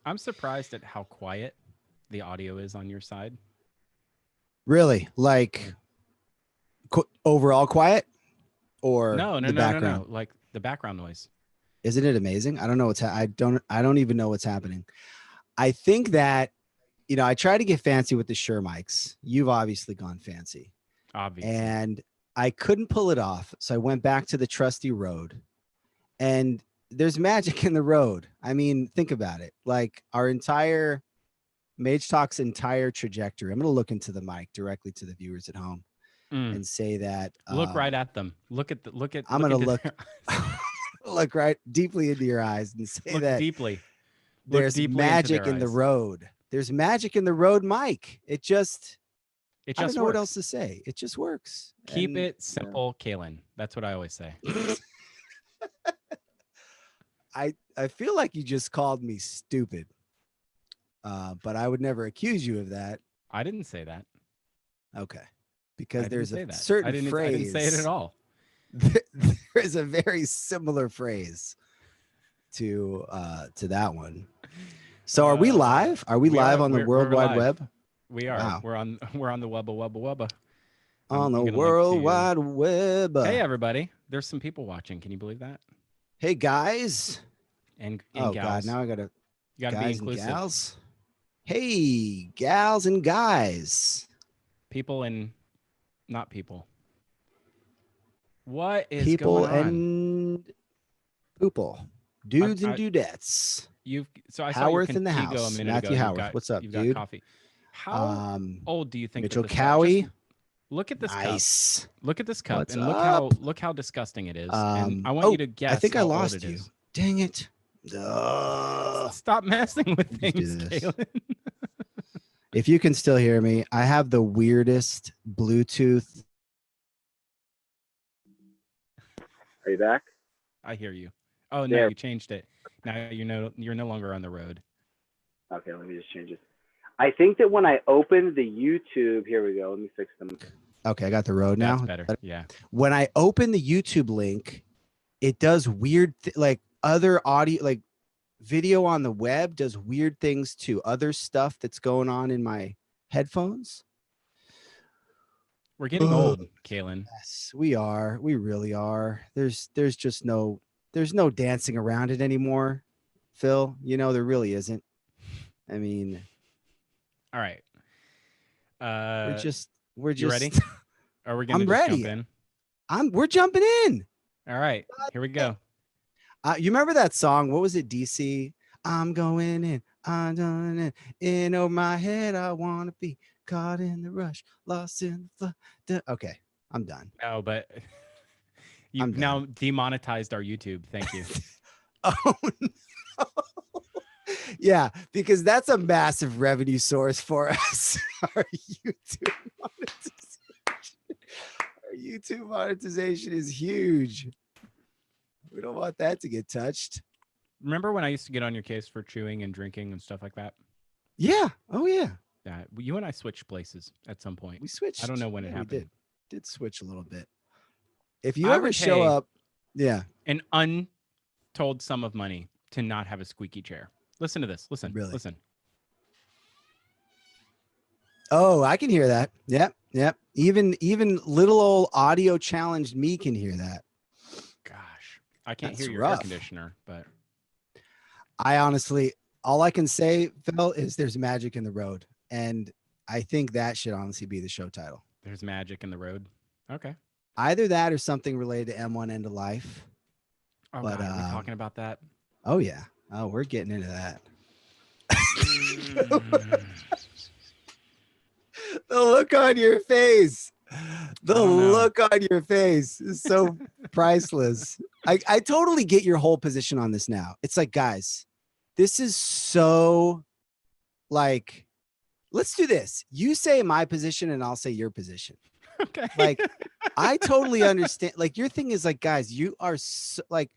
I'm surprised at how quiet the audio is on your side. Really? Yeah. Like overall quiet or No, no, the no, no, background? no. Like the background noise. Isn't it amazing? I don't know I don't even know what's happening. I think that I try to get fancy with the Shure mics. You've obviously gone fancy. Obviously. And I couldn't pull it off. So I went back to the trusty Rode. And there's magic in the Rode. I mean, think about it. Like our entire Mage Talk's entire trajectory. I'm going to look into the mic directly to the viewers at home Mm. and say that Look right at them. Look at the I'm look going to into look their eyes. look right deeply into your eyes and say Look that deeply. Look there's deeply into magic their in the eyes. Rode. There's magic in the Rode mic. It just It I don't just know what else works. to say. It just works. Keep And it simple, Kalen. That's what I always say. I feel like you just called me stupid. But I would never accuse you of that. I didn't say that. Okay. I Because didn't there's a say that. certain I didn't say it at phrase. all. There is a very similar phrase to that one. So are we live? Are we We live are on the World we're Wide live. Web? We are. Wow. We're on the wubba wubba wubba. On I'm the gonna link World to. Wide Web. Hey everybody, there's some people watching. Can you believe that? Hey guys. And Oh God, gals, now I gotta you got to be guys and inclusive. gals. Hey, gals and guys. People and not people. What is going People on? and poople. I, Dudes and I dudettes. you've so I saw your Howarth in the Contigo a house. minute ago. Matthew Howarth. What's up, You've got dude? coffee. How Um, old do you think that Mitchell this cup? Just Cowie. look at this cup. Nice. Look at this cup What's and up? look how disgusting it is. And I want you Oh, to I guess think I how old lost it you. is. Dang it. Stop messing with Just do things, this. Kalen. If you can still hear me, I have the weirdest Bluetooth. Are you back? I hear you. Oh no, There. you changed it. Now you're no longer on the road. Okay, let me just change it. I think that when I opened the YouTube, here we go. Let me fix them. Okay, I got the road now. That's better. Yeah. When I open the YouTube link, it does weird like other audio, like video on the web does weird things to other stuff that's going on in my headphones. We're getting old, Kalen. Yes, we are. We really are. There's just there's no dancing around it anymore, Phil. There really isn't. I mean, All right. we're You ready? just Are we gonna I'm just jump ready. in? We're jumping in. All right. Here we go. You remember that song? What was it? DC. I'm going in. I'm going in over my head. I want to be caught in the rush, lost in the flood. Okay, I'm done. Oh, but I'm you've done. now demonetized our YouTube. Thank you. Oh no. Yeah, because that's a massive revenue source for us. Our YouTube monetization. Our YouTube monetization is huge. We don't want that to get touched. Remember when I used to get on your case for chewing and drinking and stuff like that? Yeah. Oh yeah. Yeah. You and I switched places at some point. We switched. I don't know when it Yeah, happened. We did switch a little bit. If you I ever would show pay up, yeah. an untold sum of money to not have a squeaky chair. Listen to this. Listen. Really? Listen. Oh, I can hear that. Yep. Yep. Even little old audio challenged me can hear that. Gosh, I can't That's hear your air rough. conditioner, but I honestly, all I can say, Phil, is there's magic in the road. And I think that should honestly be the show title. there's magic in the road. Okay. Either that or something related to M1 End of Life. Oh, But, God, are we talking about that? Oh, yeah. Oh, we're getting into that. The look on your face. The look on your face is so priceless. I totally get your whole position on this now. It's like, guys, this is so like, let's do this. You say my position and I'll say your position. Okay. Like, I totally understand. Like, your thing is like, guys, you are so, like,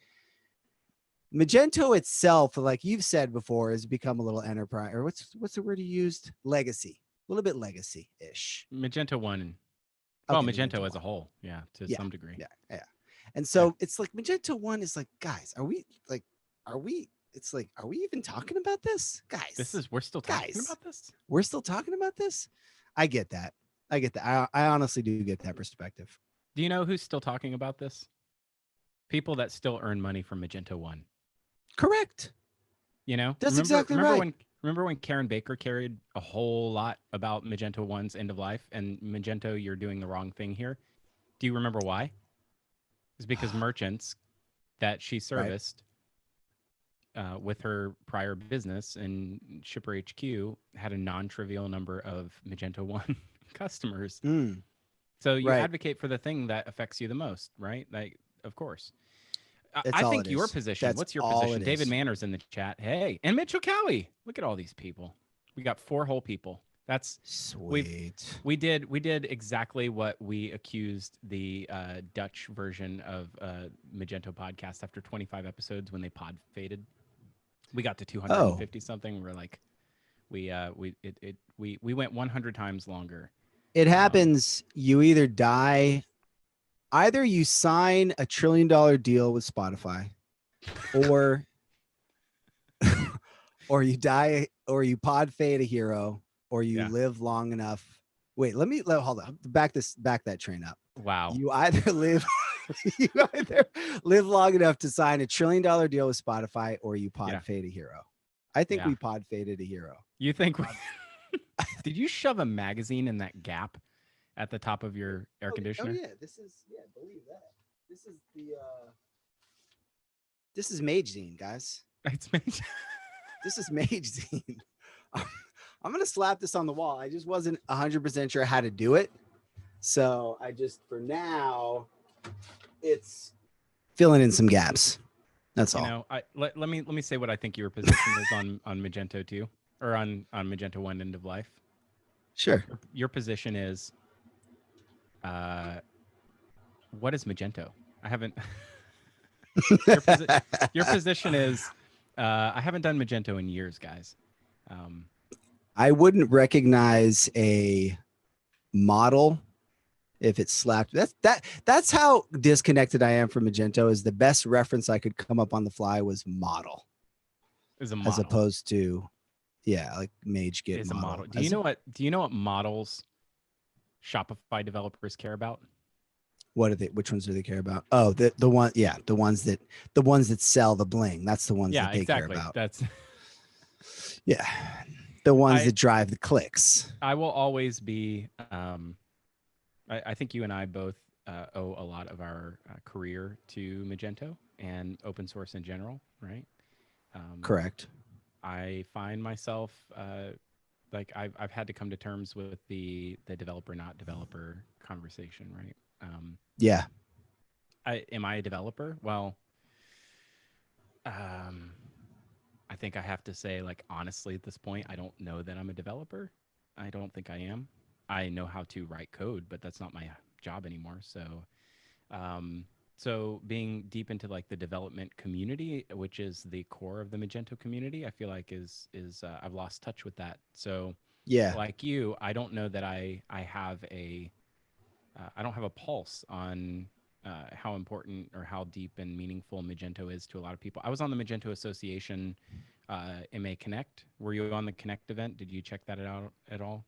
Magento itself, like you've said before, has become a little enterprise, or what's the word you used? Legacy, a little bit legacy-ish. Magento 1. Okay, Well, Magento as a 1. whole. Yeah, to Yeah, some degree. Yeah. And so it's like Magento 1 is like, guys, are we it's like, are we even talking about this, guys? We're still talking Guys. about this. We're still talking about this. I get that. I get that. I honestly do get that perspective. Do you know who's still talking about this? People that still earn money from Magento 1. Correct. You know, That's exactly right. Remember when Karen Baker carried a whole lot about Magento 1's end of life and Magento, you're doing the wrong thing here? Do you remember why? It's because merchants that she serviced with her prior business and Shipper HQ had a non-trivial number of Magento 1 customers. Mm. So you Right. advocate for the thing that affects you the most, right? Like, of course. That's I all think it your is. position. That's What's your all position? it David is. Manners in the chat. Hey, and Mitchell Cowie. Look at all these people. We got 4 whole people. That's Sweet. we did exactly what we accused the Dutch version of Magento podcast after 25 episodes when they pod faded. We got to 250 something. We're like, we went 100 times longer. It happens. You either die, either you sign a $1 trillion deal with Spotify, or or you die, or you pod fade a hero, or you Yeah. live long enough. Wait, hold on. Back that train up. Wow. You either live long enough to sign $1 trillion deal with Spotify, or you pod fade a hero. I think Yeah. we pod faded a hero. You think we did you shove a magazine in that gap at the top of your air conditioner? Oh yeah, believe that. This is Mage Zine, guys. It's made. This is Mage Zine. I'm gonna slap this on the wall. I just wasn't 100% sure how to do it, so I just, for now, it's filling in some gaps. That's all. You know, let me say what I think your position is on Magento 2 or on Magento 1 end of life. Sure. Your position is, what is Magento? I haven't. Your position is, I haven't done Magento in years, guys. I wouldn't recognize a model if it's slapped. That's how disconnected I am from Magento. Is the best reference I could come up on the fly was model, Is a model. as opposed to, like MageGit is model. a model. Do you know what models Shopify developers care about? What are they? Which ones do they care about? Oh, the one, the ones that sell the bling. That's the ones that they care about. That's the ones that drive the clicks. I will always be. I think you and I both owe a lot of our career to Magento and open source in general, right? Correct. I find myself like I've had to come to terms with the developer not developer conversation, right? Yeah. Am I a developer? Well, I think I have to say, like, honestly, at this point, I don't know that I'm a developer. I don't think I am. I know how to write code, but that's not my job anymore. So, so being deep into like the development community, which is the core of the Magento community, I feel like is I've lost touch with that. So, like you, I don't know that I have a I don't have a pulse on how important or how deep and meaningful Magento is to a lot of people. I was on the Magento Association MA Connect. Were you on the Connect event? Did you check that out at all?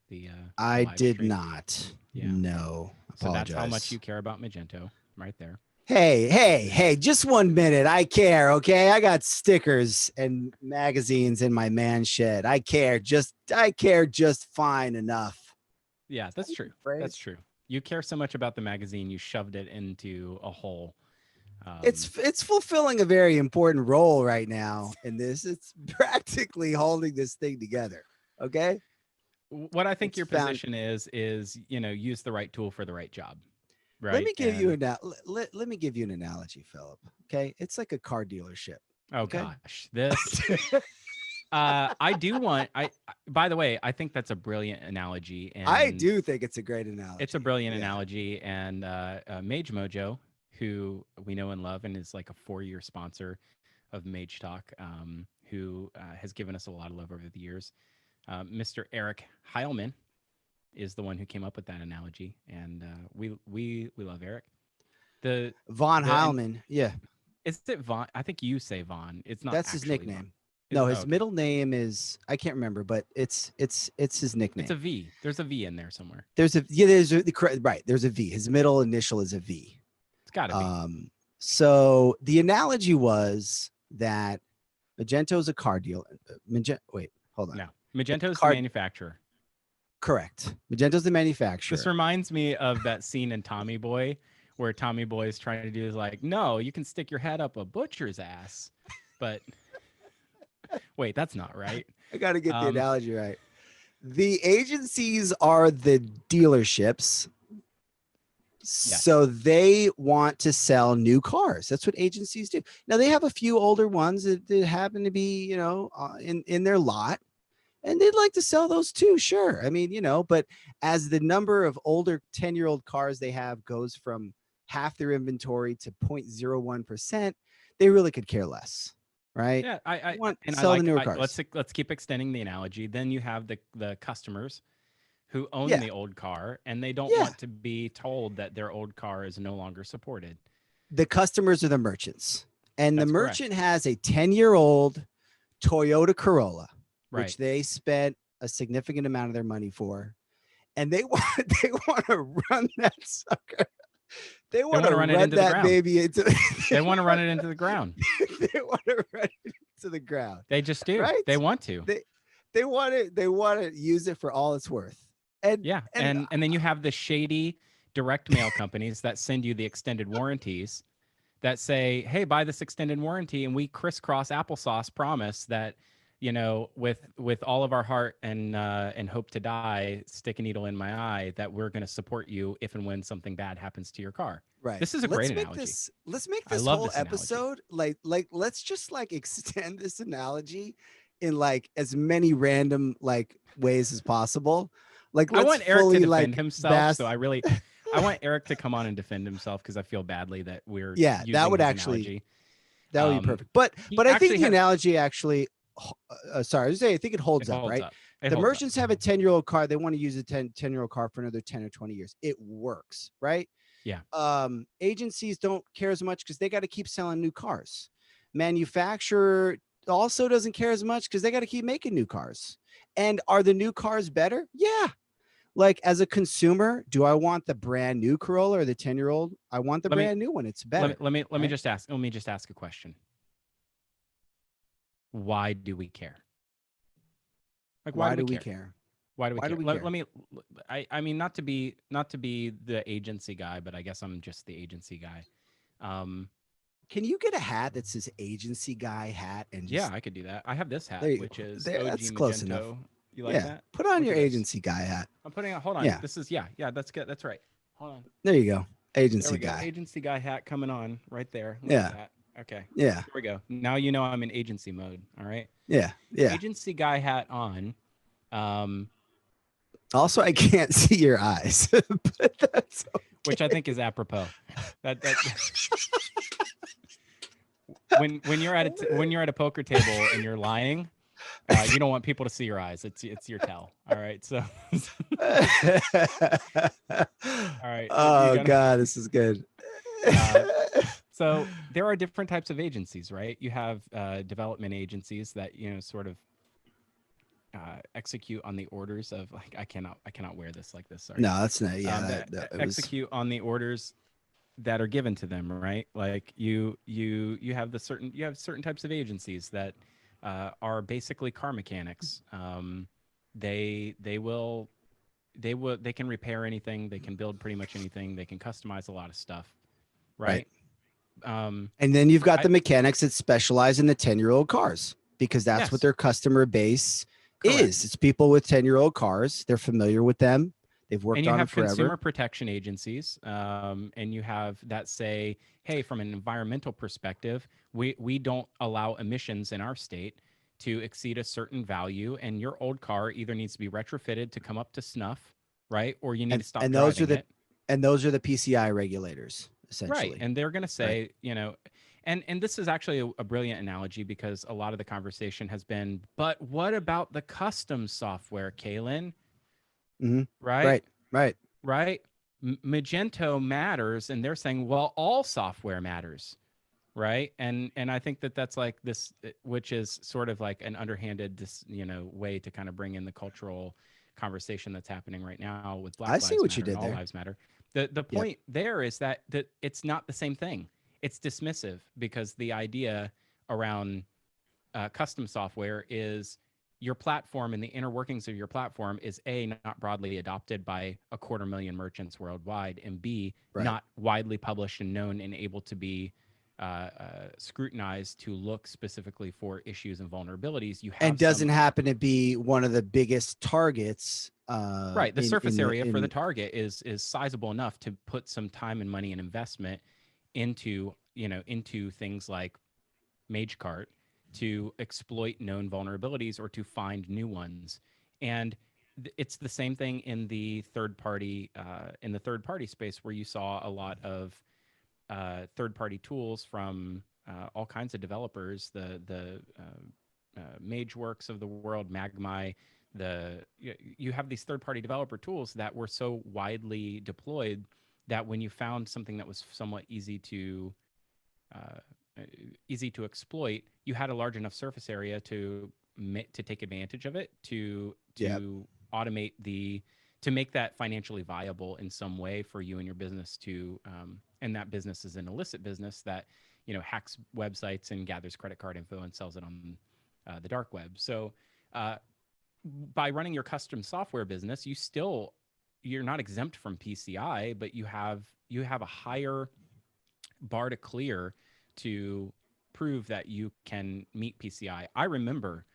I did stream? not. Yeah. No. So that's how much you care about Magento, right there. Hey, just 1 minute. I care, okay? I got stickers and magazines in my man shed. I care just fine enough. Yeah, that's true. That's true. You care so much about the magazine, you shoved it into a hole. It's fulfilling a very important role right now in this. It's practically holding this thing together. Okay. What I think your position is use the right tool for the right job. Right. Let me give you let me give you an analogy, Philip. Okay. It's like a car dealership. Oh okay? Gosh, this. By the way, I think that's a brilliant analogy. And I do think it's a great analogy. It's a brilliant analogy. And Mage Mojo, who we know and love and is like a 4-year sponsor of Mage Talk, who has given us a lot of love over the years. Mr. Eric Heilman is the one who came up with that analogy. And we love Eric. Von Heilman. Yeah. Is it Vaughn? I think you say Vaughn. It's not. That's his nickname. No, oh, his okay. middle name is I can't remember, but it's his It's nickname. a V. There's a V in there somewhere. There's a yeah, there's a, the correct right. There's a V. His middle initial is a V. It's got to be. So the analogy was that Magento's a car dealer. Wait, hold on. No, Magento's the Car- manufacturer. Correct. Magento's the manufacturer. This reminds me of that scene in Tommy Boy where Tommy Boy is trying to do is like, no, you can stick your head up a butcher's ass, but wait, that's not right. I got to get the analogy right. The agencies are the dealerships. So they want to sell new cars. That's what agencies do. Now they have a few older ones that happen to be, in their lot, and they'd like to sell those too. Sure. I mean, but as the number of older 10-year-old cars they have goes from half their inventory to 0.01%, they really could care less. Right. Yeah. I want and sell I the like, newer cars. let's keep extending the analogy. Then you have the customers who own Yeah. the old car and they don't Yeah. want to be told that their old car is no longer supported. The customers are the merchants, and That's the correct. merchant has a 10-year-old Toyota Corolla, Right. which they spent a significant amount of their money for, and they want to run that sucker. They want to run into the that ground. baby into. They want to run it into the ground. They want to run it into the ground. They just do. Right? They want to. They want to. They want to use it for all it's worth. And yeah, and then you have the shady direct mail companies that send you the extended warranties that say, "Hey, buy this extended warranty," and we crisscross applesauce promise that, with all of our heart and hope to die, stick a needle in my eye, that we're going to support you if and when something bad happens to your car. Right. This is a great analogy. Let's make I this love whole this analogy. episode let's just extend this analogy in as many random ways as possible. I want Eric to defend himself, so I want Eric to come on and defend himself because I feel badly that we're using that would his actually analogy. that would be perfect. But I think the analogy actually sorry, I was saying I think it holds up, right? The merchants have a 10-year-old car. They want to use a 10-year-old car for another 10 or 20 years. It works, right? Yeah. Agencies don't care as much because they got to keep selling new cars. Manufacturer also doesn't care as much because they got to keep making new cars. And are the new cars better? Yeah. As a consumer, do I want the brand new Corolla or the 10-year-old? I want the brand new one. It's better. Let me just ask a question. Why do we care? Why do we care? Why do we care? I mean, not to be the agency guy, but I guess I'm just the agency guy. Can you get a hat that says agency guy hat? And yeah, I could do that. I have this hat, which is OG that's close Magento. enough. You like that? Put on your agency guy hat. I'm putting on. Hold on. Yeah. This is yeah. That's good. That's right. Hold on. There you go. Agency there we guy. Go. Agency guy hat coming on right there. Look at that. Okay. Yeah. Here we go. Now I'm in agency mode. All right. Yeah. Yeah. Agency guy hat on. Also, I can't see your eyes, but that's okay. Which I think is apropos. That when you're at a poker table and you're lying, you don't want people to see your eyes. It's your tell. All right. So. All right. Oh God, this is good. So there are different types of agencies, right? You have development agencies that sort of execute on the orders of I cannot wear this like this. Sorry. No, that's not. Yeah, execute on the orders that are given to them, right? Like you have certain types of agencies that are basically car mechanics. They can repair anything. They can build pretty much anything. They can customize a lot of stuff, right? And then you've got the mechanics that specialize in the 10-year-old cars because that's what their customer base is. It's people with 10-year-old cars. They're familiar with them. They've worked on it forever. And you have consumer protection agencies, and you have that say, hey, from an environmental perspective, we don't allow emissions in our state to exceed a certain value, and your old car either needs to be retrofitted to come up to snuff, right? Or you need to stop driving it. And those are the PCI regulators, essentially. Right, and they're going to say, and this is actually a brilliant analogy because a lot of the conversation has been, but what about the custom software, Kalen? Mm-hmm. Right. Magento matters, and they're saying, well, all software matters, right? And I think that that's like this, which is sort of like an underhanded, way to kind of bring in the cultural conversation that's happening right now with Black I see Lives what you Matter and did All there. Lives Matter. The Yep. point there is that it's not the same thing. It's dismissive because the idea around custom software is your platform and the inner workings of your platform is A, not broadly adopted by 250,000 merchants worldwide, and B, Right. not widely published and known and able to be scrutinized to look specifically for issues and vulnerabilities. You And have doesn't some, happen to be one of the biggest targets right. The in surface the area for the in target is sizable enough to put some time and money and investment into, into things like MageCart to exploit known vulnerabilities or to find new ones. And it's the same thing in the third party space, where you saw a lot of third party tools from all kinds of developers, the MageWorks of the world, Magmi. You have these third party developer tools that were so widely deployed that when you found something that was somewhat uh, easy to exploit, you had a large enough surface area to take advantage of it, yeah. to automate to make that financially viable in some way for you and your business and that business is an illicit business that hacks websites and gathers credit card info and sells it on the dark web. So uh, by running your custom software business, you're not exempt from PCI, but you have a higher bar to clear to prove that you can meet PCI. I remember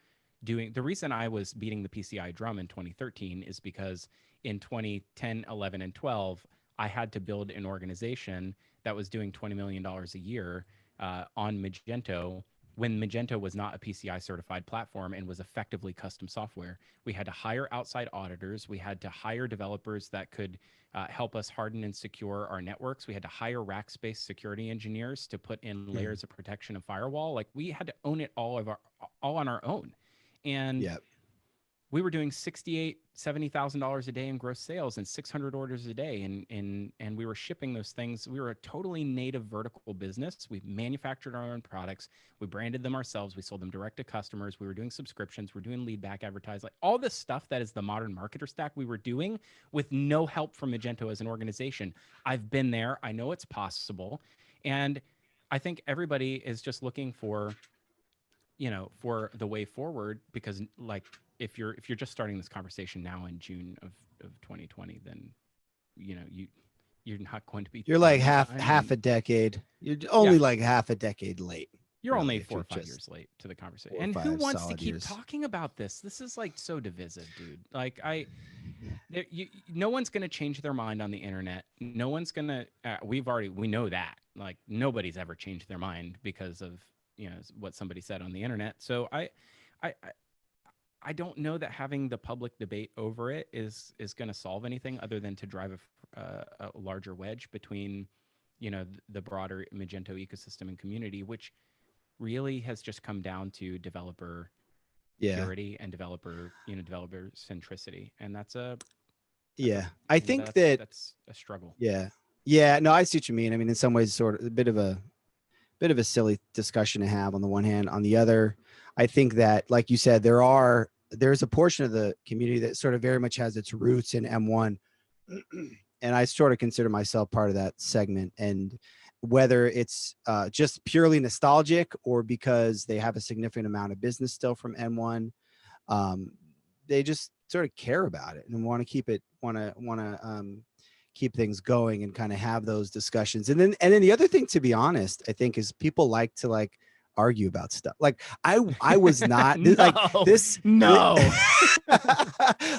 the reason I was beating the PCI drum in 2013 is because in 2010, 11, and 12, I had to build an organization that was doing $20 million a year on Magento when Magento was not a PCI certified platform and was effectively custom software. We had to hire outside auditors. We had to hire developers that could help us harden and secure our networks. We had to hire Rackspace security engineers to put in Mhm. layers of protection and firewall. Like we had to own it all on our own. And Yeah. we were doing $70,000 a day in gross sales and 600 orders a day, and we were shipping those things. We were a totally native vertical business. We manufactured our own products. We branded them ourselves. We sold them direct to customers. We were doing subscriptions. We're doing lead back advertising, like all this stuff that is the modern marketer stack. We were doing with no help from Magento as an organization. I've been there. I know it's possible, and I think everybody is just looking for the way forward, because like if you're just starting this conversation now in June of 2020, then you're not going to be You're far like half behind. a decade. You're Yeah, only like half a decade late, you're really, only if four you're or five just years late to the conversation. 4 or And who 5 wants to solid keep years. talking about this? This is like so divisive, dude. Like no one's going to change their mind on the internet. No one's going to we know that. Like nobody's ever changed their mind because of what somebody said on the internet. So I I don't know that having the public debate over it is going to solve anything other than to drive a larger wedge between, the broader Magento ecosystem and community, which really has just come down to developer Yeah. purity and developer centricity, and that's a Yeah. I think that that's a struggle. yeah. Yeah, no, I see what you mean. I mean, in some ways sort of a bit of a silly discussion to have on the one hand. On the other, I think that, like you said, there's a portion of the community that sort of very much has its roots in M1. And I sort of consider myself part of that segment. And whether it's just purely nostalgic or because they have a significant amount of business still from M1, um, they just sort of care about it and want to keep things going and kind of have those discussions. And then the other thing, to be honest, I think is people like to like argue about stuff. Like I was not like No, this no.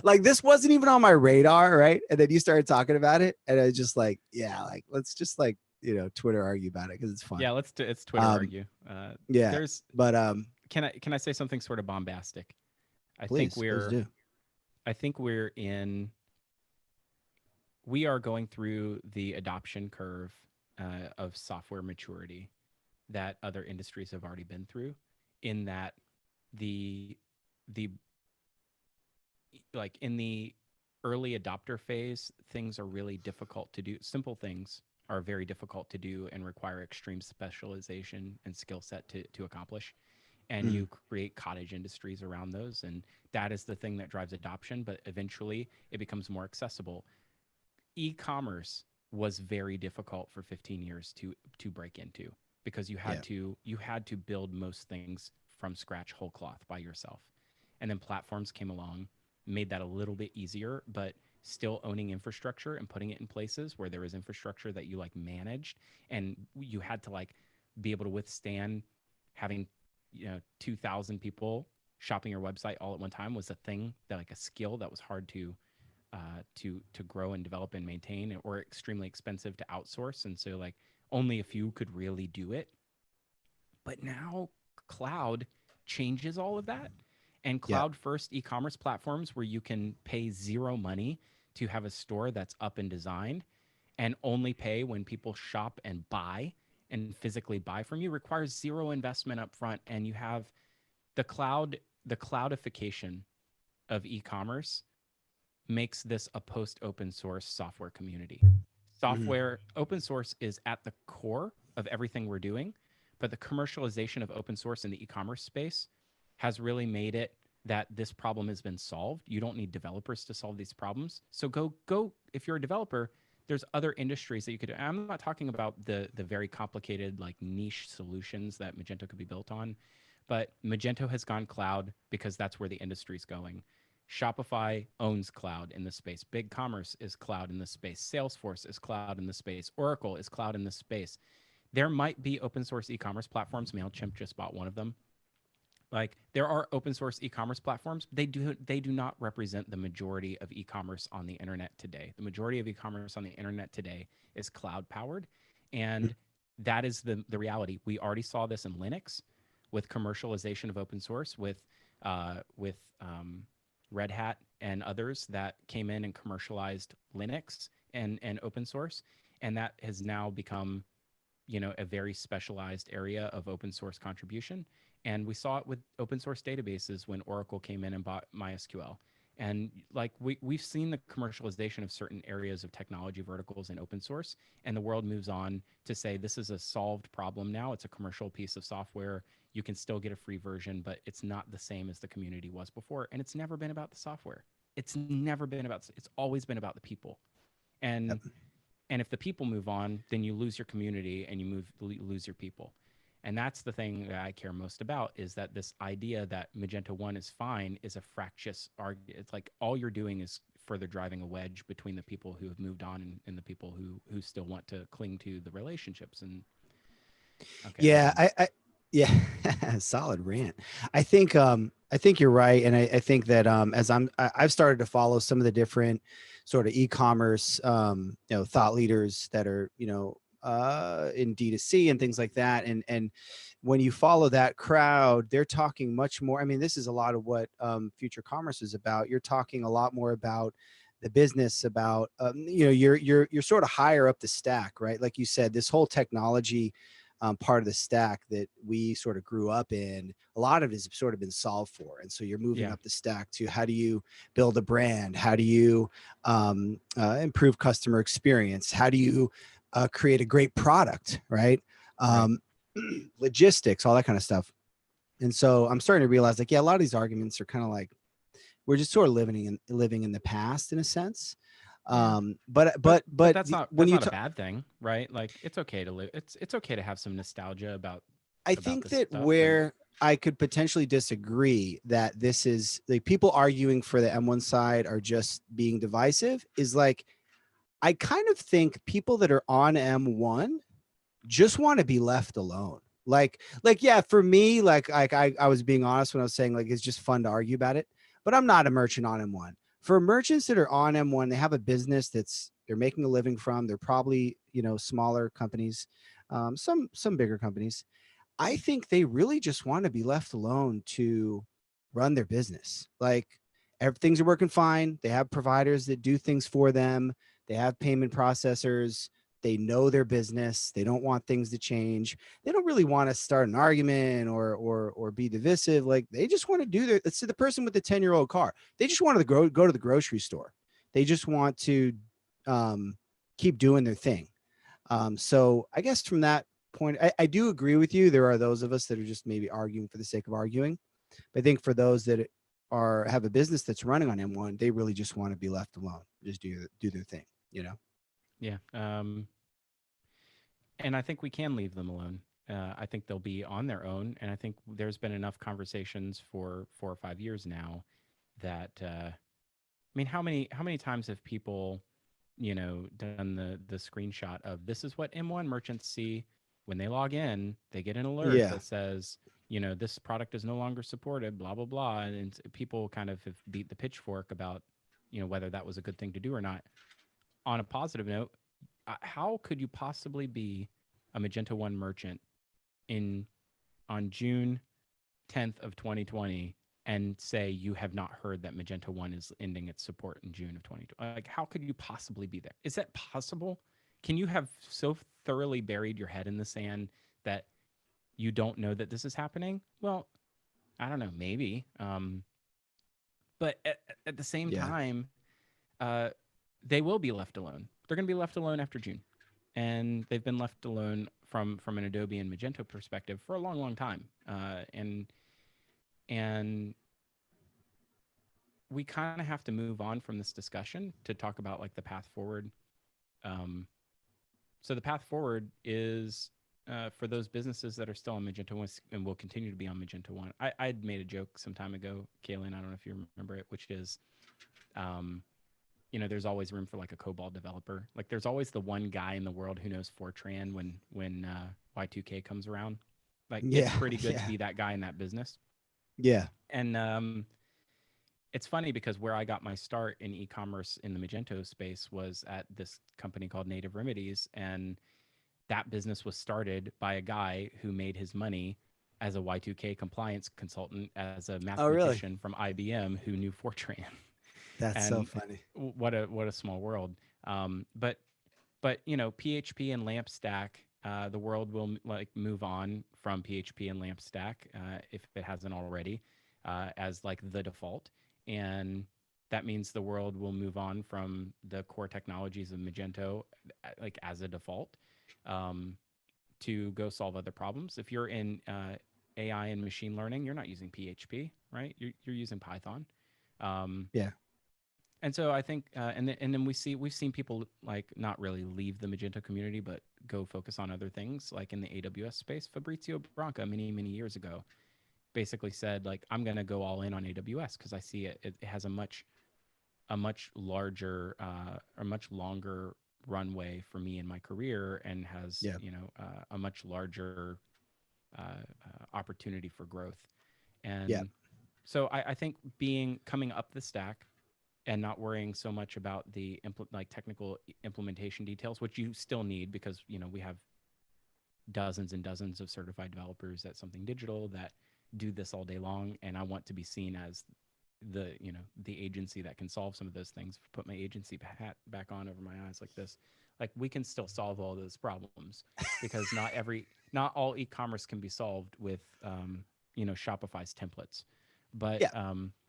like this wasn't even on my radar, right? And then you started talking about it, and I was just like, yeah, like let's just like Twitter argue about it because it's fun. Yeah, it's Twitter Um, argue. yeah, There's but can I say something sort of bombastic? I think please we're do. I think we're in we are going through the adoption curve of software maturity that other industries have already been through, in that the like in the early adopter phase, things are really difficult to do. Simple things are very difficult to do and require extreme specialization and skill set to accomplish. And Mm, you create cottage industries around those. And that is the thing that drives adoption. But eventually it becomes more accessible. E-commerce was very difficult for 15 years to break into because yeah. you had to build most things from scratch whole cloth by yourself. And then platforms came along, made that a little bit easier, but still owning infrastructure and putting it in places where there was infrastructure that you like managed, and you had to like be able to withstand having 2,000 people shopping your website all at one time was a thing that like a skill that was hard to grow and develop and maintain, or extremely expensive to outsource. And so like only a few could really do it. But now cloud changes all of that. And Yeah. cloud first e-commerce platforms where you can pay zero money to have a store that's up and designed, and only pay when people shop and buy and physically buy from you, requires zero investment up front. And you have the cloudification of e-commerce makes this a post open source software community. Mhm. Software open source is at the core of everything we're doing, but the commercialization of open source in the e-commerce space has really made it that this problem has been solved. You don't need developers to solve these problems. So go if you're a developer, there's other industries that you could do. I'm not talking about the very complicated like niche solutions that Magento could be built on, but Magento has gone cloud because that's where the industry is going. Shopify owns cloud in this space. BigCommerce is cloud in this space. Salesforce is cloud in this space. Oracle is cloud in this space. There might be open source e-commerce platforms. MailChimp just bought one of them. Like there are open source e-commerce platforms. They do not represent the majority of e-commerce on the internet today. The majority of e-commerce on the internet today is cloud powered, and that is the reality. We already saw this in Linux with commercialization of open source with Red Hat and others that came in and commercialized Linux and open source, and that has now become a very specialized area of open source contribution. And we saw it with open source databases when Oracle came in and bought MySQL. And like we've seen the commercialization of certain areas of technology verticals in open source, and the world moves on to say this is a solved problem now. It's a commercial piece of software. You can still get a free version, but it's not the same as the community was before. And it's never been about the software. It's always been about the people. Yep. And if the people move on, then you lose your community and you lose your people. And that's the thing that I care most about, is that this idea that Magento 1 is fine is a fractious argument. It's like all you're doing is further driving a wedge between the people who have moved on and the people who still want to cling to the relationships. And okay, I'm Yeah, done. yeah, solid rant. I think you're right. And I think that as I've started to follow some of the different sort of e-commerce thought leaders that are, in D2C and things like that. And when you follow that crowd, they're talking much more. I mean, this is a lot of what future commerce is about. You're talking a lot more about the business, about you're sort of higher up the stack, right? Like you said, this whole technology part of the stack that we sort of grew up in, a lot of it has sort of been solved for. And so you're moving Yeah, up the stack to how do you build a brand? How do you improve customer experience? How do you create a great product, right? right. Um, logistics, all that kind of stuff. And so I'm starting to realize like, yeah, a lot of these arguments are kind of like, we're just sort of living in the past in a sense. Yeah. But But but but that's the, not when that's you not a talk, bad thing, right? Like it's okay to live. It's okay to have some nostalgia I about think this that stuff. And where I could potentially disagree that this is like people arguing for the M1 side are just being divisive is like, I kind of think people that are on M1 just want to be left alone. Yeah, for me, I was being honest when I was saying like it's just fun to argue about it, but I'm not a merchant on M1. For merchants that are on M1, they have a business they're making a living from. They're probably smaller companies, some bigger companies. I think they really just want to be left alone to run their business. Like everything's working fine. They have providers that do things for them. They have payment processors. They know their business. They don't want things to change. They don't really want to start an argument or be divisive. Like they just want to do their. Let's say the person with the 10-year-old car. They just want to go to the grocery store. They just want to um, keep doing their thing. So I guess from that point, I do agree with you. There are those of us that are just maybe arguing for the sake of arguing. But I think for those that have a business that's running on M1, they really just want to be left alone, just do their thing, you know? Yeah. And I think we can leave them alone. I think they'll be on their own, and I think there's been enough conversations for 4 or 5 years now that I mean, how many times have people, done the screenshot of this is what M1 merchants see when they log in? They get an alert Yeah. that says, this product is no longer supported, blah blah blah, and people kind of have beat the pitchfork about, whether that was a good thing to do or not. On a positive note, how could you possibly be a Magento 1 merchant in on June 10th of 2020 and say you have not heard that Magento 1 is ending its support in June of 2020? Like, how could you possibly be there? Is that possible? Can you have so thoroughly buried your head in the sand that you don't know that this is happening? Well, I don't know, maybe. But at the same Yeah. time, uh, they will be left alone. They're going to be left alone after June, and they've been left alone from an Adobe and Magento perspective for a long, long time. And we kind of have to move on from this discussion to talk about like the path forward. So the path forward is for those businesses that are still on Magento 1 and will continue to be on Magento 1. I'd made a joke some time ago, Kaylin, I don't know if you remember it, which is, there's always room for like a COBOL developer. Like there's always the one guy in the world who knows Fortran when Y2K comes around. Like it's pretty good to be that guy in that business. Yeah. And it's funny because where I got my start in e-commerce in the Magento space was at this company called Native Remedies, and that business was started by a guy who made his money as a Y2K compliance consultant, as a mathematician from IBM who knew Fortran. That's so And funny. what a small world. But PHP and LAMP stack, the world will like move on from PHP and LAMP stack if it hasn't already, as like the default. And that means the world will move on from the core technologies of Magento, like as a default, to go solve other problems. If you're in AI and machine learning, you're not using PHP, right? You're using Python. Yeah. And so I think, and then we've seen people like not really leave the Magento community, but go focus on other things, like in the AWS space. Fabrizio Branca, many years ago, basically said like, I'm going to go all in on AWS because I see it has a much larger, a much longer runway for me in my career, and has a much larger opportunity for growth. And so I think coming up the stack and not worrying so much about the technical implementation details, which you still need because we have dozens and dozens of certified developers at Something Digital that do this all day long, and I want to be seen as the agency that can solve some of those things. Put my agency hat back on over my eyes like this. Like, we can still solve all those problems because not all e-commerce can be solved with Shopify's templates, but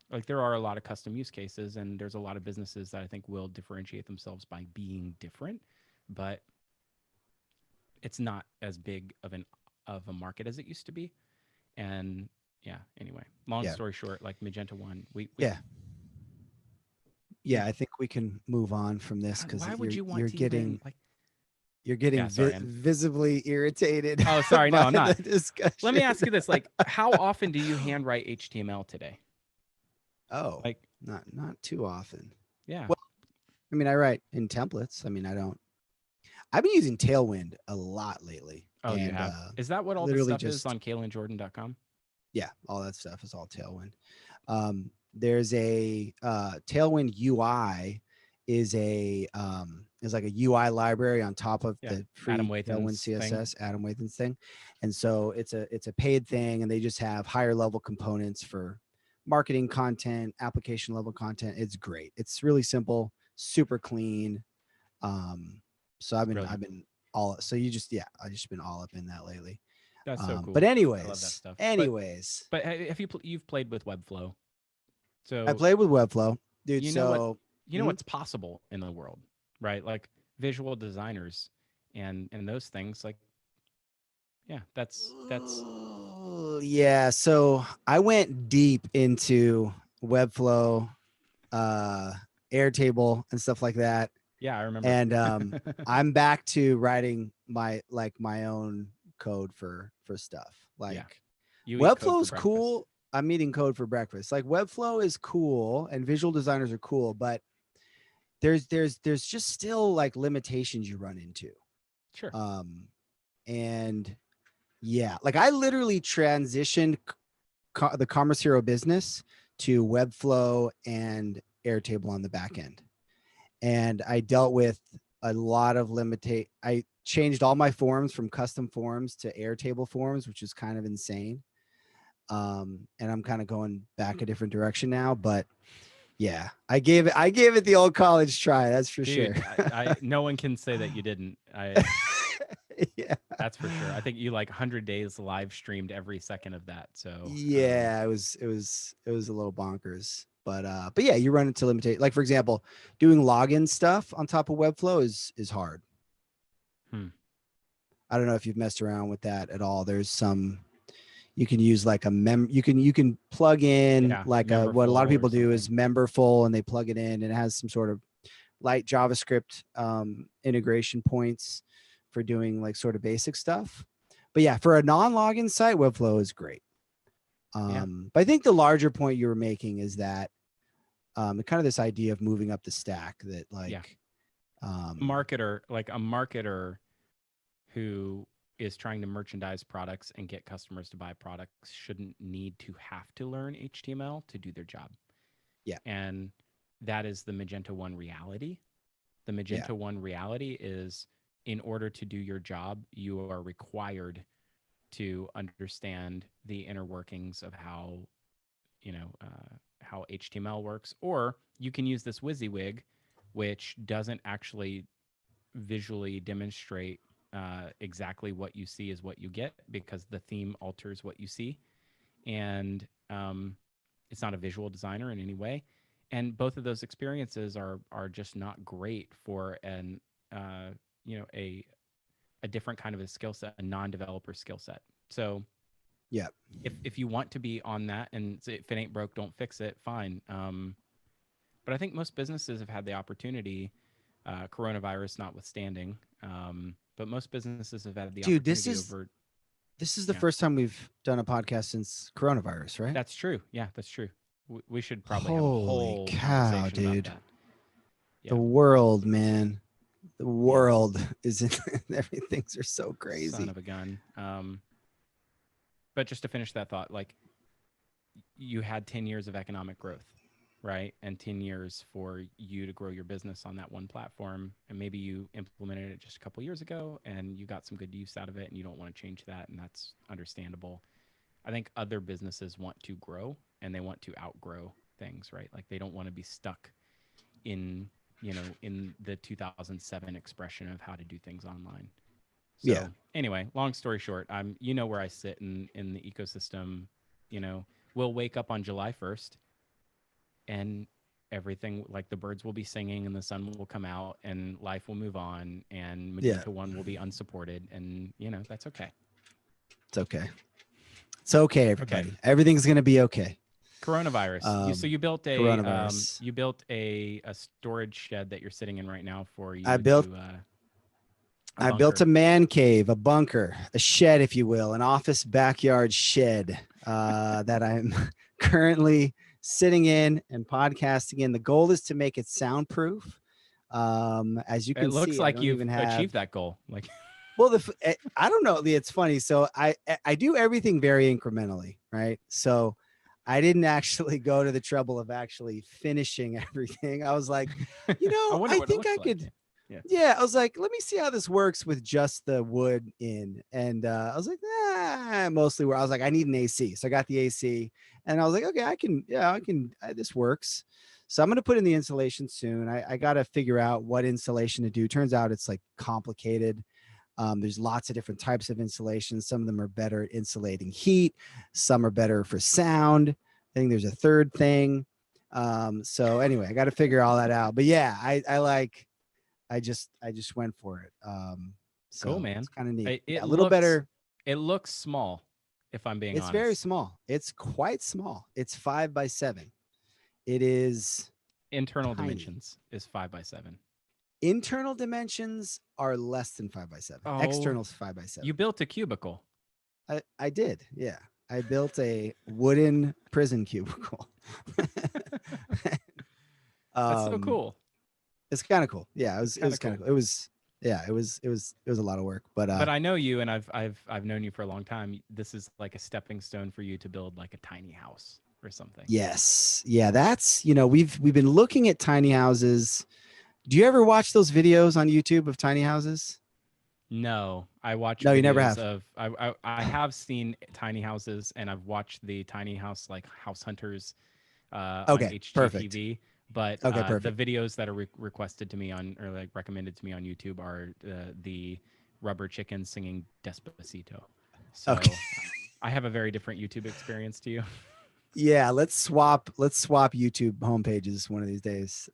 like there are a lot of custom use cases, and there's a lot of businesses that I think will differentiate themselves by being different, but it's not as big of a market as it used to be. And anyway, long story short, like Magento 1, we I think we can move on from this because why would you want you're to getting even, like, you're getting visibly irritated. Oh, sorry, no, I'm not. Discussion. Let me ask you this: like, how often do you handwrite HTML today? Oh, like, not too often. Yeah. Well, I mean, I write in templates. I mean, I've been using Tailwind a lot lately. Oh, you have? Is that what all the stuff is on KaylinJordan.com? Yeah, all that stuff is all Tailwind. There's a Tailwind UI is like a UI library on top of the free Adam Tailwind Wathan's CSS, Adam Wathan's thing. And so it's a paid thing, and they just have higher level components for marketing content, application level content. It's great. It's really simple, super clean. So I've been I've just been all up in that lately. That's so cool. But anyways, I love that stuff. But have you've played with Webflow? So I played with Webflow, dude. You know what's possible in the world, right? Like, visual designers, and those things. Like, yeah, that's Yeah. So I went deep into Webflow, uh, Airtable, and stuff like that. yeah, I remember. And I'm back to writing my own code for stuff. Yeah, Like you eat code for Webflow's breakfast. cool. I'm eating code for breakfast. Like Webflow is cool and visual designers are cool, but there's just still like limitations you run into. Sure. Um and yeah, like I literally transitioned the Commerce Hero business to Webflow and Airtable on the back end. And I dealt with a lot of I changed all my forms from custom forms to Airtable forms, which is kind of insane. And I'm kind of going back a different direction now, but yeah, I gave it the old college try. That's for sure. Dude, I no one can say that you didn't. I Yeah. That's for sure. I think you like 100 days live streamed every second of that. So Yeah, it was a little bonkers. But yeah, you run into limitation. Like for example, doing login stuff on top of Webflow is hard. Hmm. I don't know if you've messed around with that at all. There's some you can use like you can plug in Yeah, like what a lot of Memberful or people do is something. Memberful, and they plug it in and it has some sort of light JavaScript integration points for doing like sort of basic stuff. But yeah, for a non-login site, Webflow is great. Yeah. But I think the larger point you were making is that kind of this idea of moving up the stack that Yeah. like um, Marketer, like a marketer who is trying to merchandise products and get customers to buy products shouldn't need to have to learn HTML to do their job. yeah, And that is the Magento 1 reality. The yeah, Magento 1 reality is in order to do your job, you are required to understand the inner workings of how HTML works, or you can use this WYSIWYG, which doesn't actually visually demonstrate exactly what you see is what you get because the theme alters what you see, and it's not a visual designer in any way. And both of those experiences are just not great for an uh, a different kind of a skill set, a non-developer skill set. So yeah. if you want to be on that and if it ain't broke, don't fix it, fine. But I think most businesses have had the opportunity, coronavirus notwithstanding, but most businesses have had the Dude, opportunity over. this is the Yeah, first time we've done a podcast since coronavirus, right? that's true. Yeah, that's true. We should probably have a Holy whole cow, conversation about dude. that. The Yeah, world, man. The yeah. world is in everything's are so Son crazy. of a gun. But just to finish that thought, like you had 10 years of economic growth, right? And 10 years for you to grow your business on that one platform. And maybe you implemented it just a couple years ago and you got some good use out of it and you don't want to change that. And that's understandable. I think other businesses want to grow and they want to outgrow things, right? Like they don't want to be stuck in, in the 2007 expression of how to do things online. Yeah. So anyway, long story short, you know where I sit in the ecosystem. You know, we'll wake up on July 1st, and everything like the birds will be singing and the sun will come out and life will move on and Yeah. Magento 1 will be unsupported, and that's okay. It's okay. It's okay, Okay. everybody. Everything's gonna be okay. Coronavirus. So you built Coronavirus. a storage shed that you're sitting in right now for I you built to a I built bunker. a man cave, a bunker, a shed, if you will, an office backyard shed that I'm currently sitting in and podcasting in. The goal is to make it soundproof. As you It can looks see, I like don't you've even have. achieved that goal. Like, Well, I don't know. It's funny. So I do everything very incrementally, right? So I didn't actually go to the trouble of actually finishing everything. I was like, I wonder I what it think looks I like. could. Yeah. Yeah, I was like, let me see how this works with just the wood in. And I was like, mostly where I was like, I need an AC. So I got the AC and I was like, okay, I can, this works. So I'm going to put in the installation soon. I got to figure out what installation to do. Turns out it's like complicated. There's lots of different types of insulation. Some of them are better at insulating heat. Some are better for sound. I think there's a third thing. So anyway, I got to figure all that out. But yeah, I just went for it. So Cool, man. it's kind of neat. It, Yeah, it a little looks better. it looks small, if I'm being It's very honest. small. It's quite small. It's 5x7. It is Internal tiny. dimensions is 5x7. Internal dimensions are less than 5x7. Oh, External's 5x7. you built a cubicle. I did. Yeah. I built a wooden prison cubicle. That's so um, cool. it's kind of cool. Yeah, That's it kind was of kind of cool. cool. It was a lot of work, but But I know you, and I've known you for a long time. This is like a stepping stone for you to build like a tiny house or something. yes. Yeah, that's, we've been looking at tiny houses. Do you ever watch those videos on YouTube of tiny houses? No, I watch No, you never videos have. of I have seen tiny houses, and I've watched the tiny house like House Hunters on Okay, perfect. HGTV. But Okay, the perfect. videos that are requested to me on or like recommended to me on YouTube are the rubber chickens singing Despacito. Okay. So I have a very different YouTube experience to you. Yeah, let's swap YouTube homepages one of these days.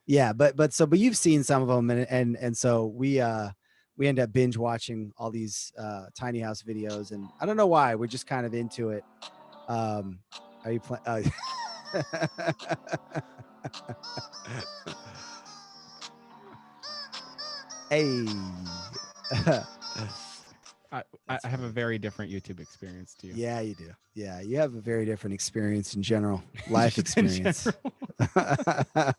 Yeah, but you've seen some of them, and so we end up binge watching all these tiny house videos, and I don't know why, we're just kind of into it. Um, are you playing? Hey. I That's have a funny. very different YouTube experience to you. Yeah, you do. Yeah, you have a very different experience in general, life Just in experience. general.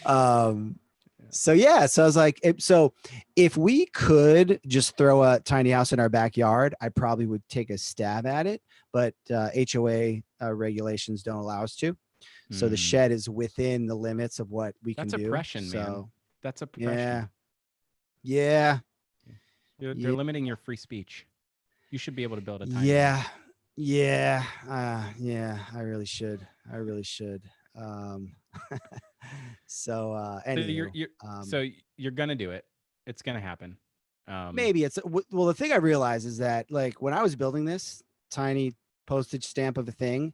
um, Yeah. so yeah, so I was like, so if we could just throw a tiny house in our backyard, I probably would take a stab at it, but HOA regulations don't allow us to. So the Hmm. shed is within the limits of what we can That's do. oppression, man. So That's yeah, oppression. yeah, They're yeah, limiting your free speech. You should be able to build a tiny yeah, house. yeah. I really should. I really should. Um, so So you're anywho, you're so you're gonna do it. It's gonna happen. Um, maybe it's well. The thing I realized is that like when I was building this tiny postage stamp of a thing,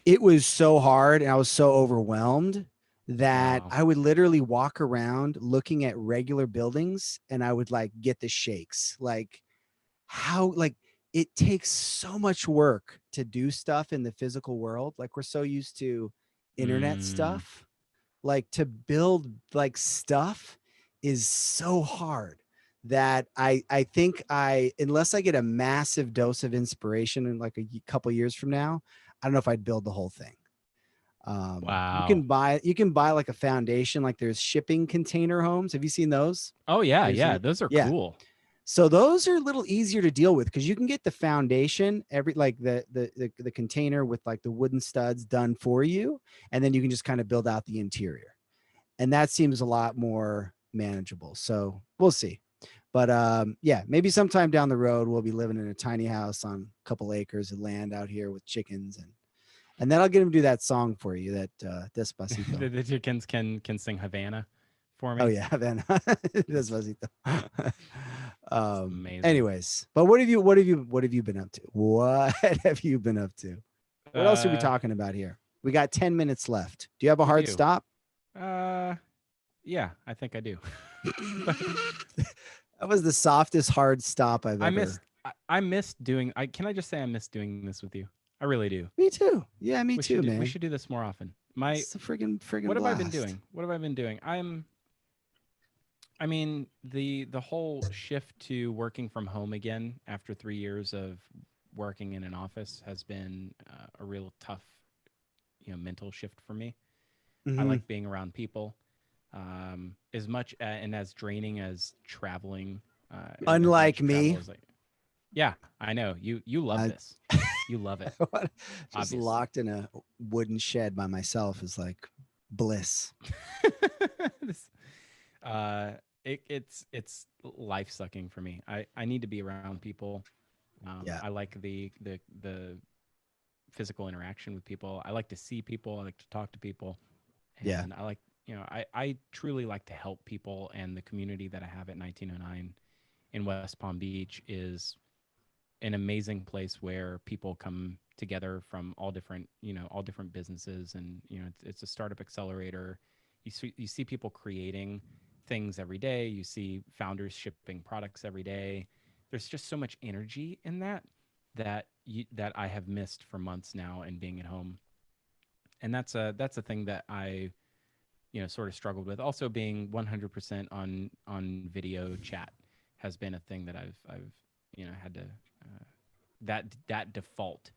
it was so hard and I was so overwhelmed that wow. I would literally walk around looking at regular buildings and I would like get the shakes. Like how like it takes so much work to do stuff in the physical world. Like we're so used to internet Mm, stuff. Like to build like stuff is so hard that I think unless I get a massive dose of inspiration in like a couple years from now, I don't know if I'd build the whole thing. You wow. can buy like a foundation, like there's shipping container homes. Have you seen those? Oh yeah, There's yeah. Those are yeah. cool. So those are a little easier to deal with because you can get the foundation, every like the container with like the wooden studs done for you, and then you can just kind of build out the interior. And that seems a lot more manageable. So we'll see. But yeah, maybe sometime down the road we'll be living in a tiny house on a couple acres of land out here with chickens and then I'll get him to do that song for you, that Despacito. The chickens can sing Havana for Oh me. yeah, then Despacito. It's amazing. Anyways, but what have you been up to? What have you been up to? What else are we Uh, talking about here? We got 10 minutes left. Do you have a we hard do. stop? Uh, yeah, I think I do. That was the softest hard stop I've I missed. ever. I missed doing. I can I just say I miss doing this with you. I really do. Me too. Yeah, me too, We man. should do this more often. My It's a friggin' what have I been blast. doing? What have I been doing? I mean, the whole shift to working from home again after 3 years of working in an office has been a real tough, mental shift for me. I Hmm. like being around people. As much and as draining as traveling, and as Unlike much travel me, as like, yeah, I know you love I this. You love it, just obviously. locked in a wooden shed by myself is like bliss. This, uh, it's life sucking for me. I need to be around people. Yeah. I like the physical interaction with people. I like to see people. I like to talk to people, Yeah. and I like I truly like to help people. And the community that I have at 1909 in West Palm Beach is an amazing place where people come together from all different businesses, and it's a startup accelerator. You see people creating things every day. You see founders shipping products every day. There's just so much energy in that I have missed for months now and being at home. And that's a thing that I sort of struggled with. Also being 100% on video chat has been a thing that I've had to that default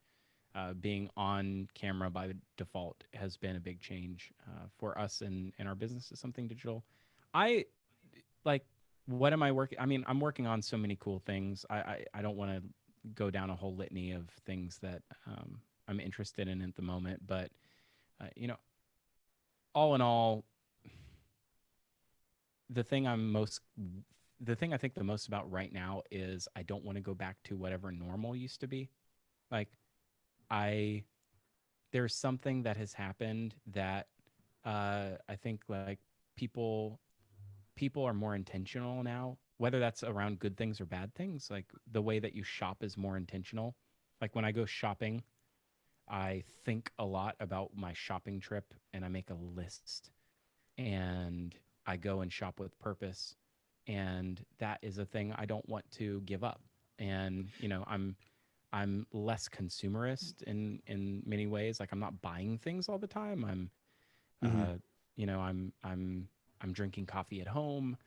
being on camera by default has been a big change for us in our business is something digital. I like, what am I working? I mean, I'm working on so many cool things. I don't want to go down a whole litany of things that I'm interested in at the moment, but all in all, the thing I think the most about right now is I don't want to go back to whatever normal used to be. Like, there's something that has happened that I think like people are more intentional now, whether that's around good things or bad things. Like the way that you shop is more intentional. Like when I go shopping, I think a lot about my shopping trip and I make a list and I go and shop with purpose. And that is a thing I don't want to give up. And, I'm less consumerist in many ways. Like I'm not buying things all the time. Mhm. I'm drinking coffee at home.